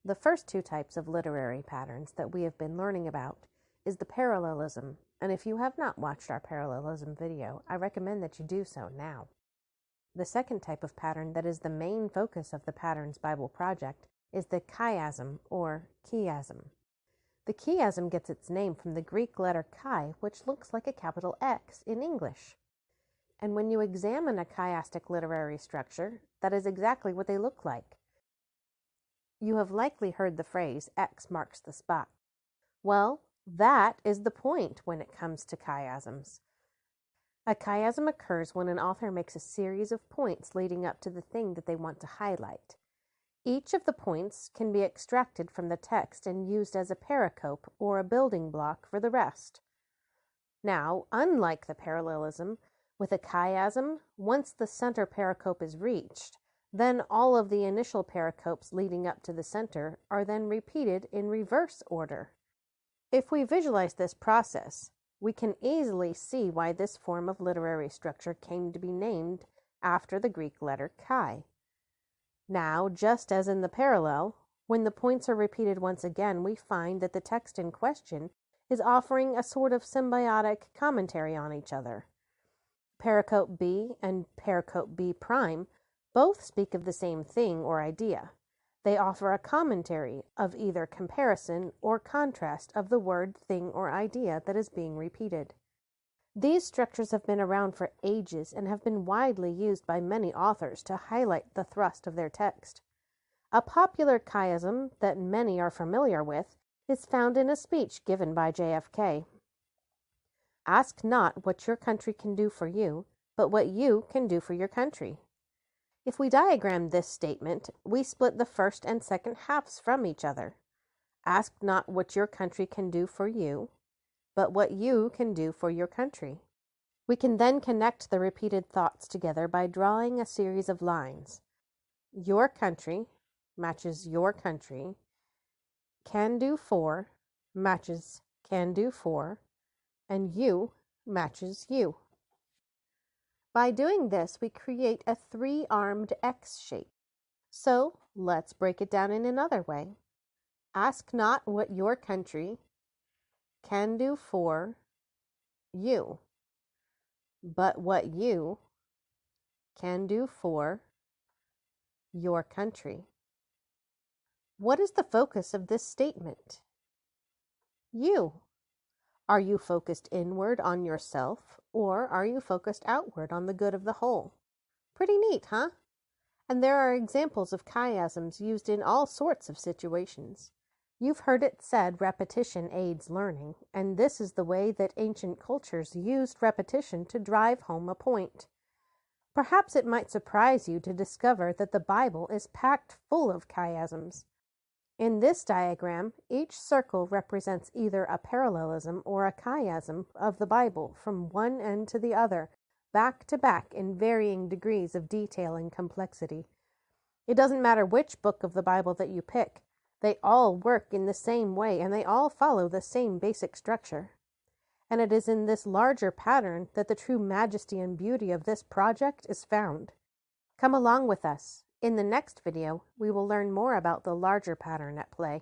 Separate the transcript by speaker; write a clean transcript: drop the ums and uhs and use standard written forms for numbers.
Speaker 1: The first two types of literary patterns that we have been learning about is the parallelism, and if you have not watched our parallelism video, I recommend that you do so now. The second type of pattern that is the main focus of the Patterns Bible Project is the chiasm or chiasm. The chiasm gets its name from the Greek letter chi, which looks like a capital X in English. And when you examine a chiastic literary structure, that is exactly what they look like. You have likely heard the phrase, X marks the spot. Well, that is the point when it comes to chiasms. A chiasm occurs when an author makes a series of points leading up to the thing that they want to highlight. Each of the points can be extracted from the text and used as a pericope or a building block for the rest. Now, unlike the parallelism, with a chiasm, once the center pericope is reached, then all of the initial pericopes leading up to the center are then repeated in reverse order. If we visualize this process, we can easily see why this form of literary structure came to be named after the Greek letter chi. Now, just as in the parallel, when the points are repeated once again, we find that the text in question is offering a sort of symbiotic commentary on each other. Pericope B and pericope B prime both speak of the same thing or idea. They offer a commentary of either comparison or contrast of the word, thing, or idea that is being repeated. These structures have been around for ages and have been widely used by many authors to highlight the thrust of their text. A popular chiasm that many are familiar with is found in a speech given by JFK. Ask not what your country can do for you, but what you can do for your country. If we diagram this statement, we split the first and second halves from each other. Ask not what your country can do for you, but what you can do for your country. We can then connect the repeated thoughts together by drawing a series of lines. Your country matches your country. Can do for matches can do for. And you matches you. By doing this, we create a three-armed X shape. So let's break it down in another way. Ask not what your country can do for you, but what you can do for your country. What is the focus of this statement? You. Are you focused inward on yourself, or are you focused outward on the good of the whole? Pretty neat, huh? And there are examples of chiasms used in all sorts of situations. You've heard it said repetition aids learning, and this is the way that ancient cultures used repetition to drive home a point. Perhaps it might surprise you to discover that the Bible is packed full of chiasms. In this diagram, each circle represents either a parallelism or a chiasm of the Bible from one end to the other, back to back in varying degrees of detail and complexity. It doesn't matter which book of the Bible that you pick. They all work in the same way and they all follow the same basic structure. And it is in this larger pattern that the true majesty and beauty of this project is found. Come along with us. In the next video, we will learn more about the larger pattern at play.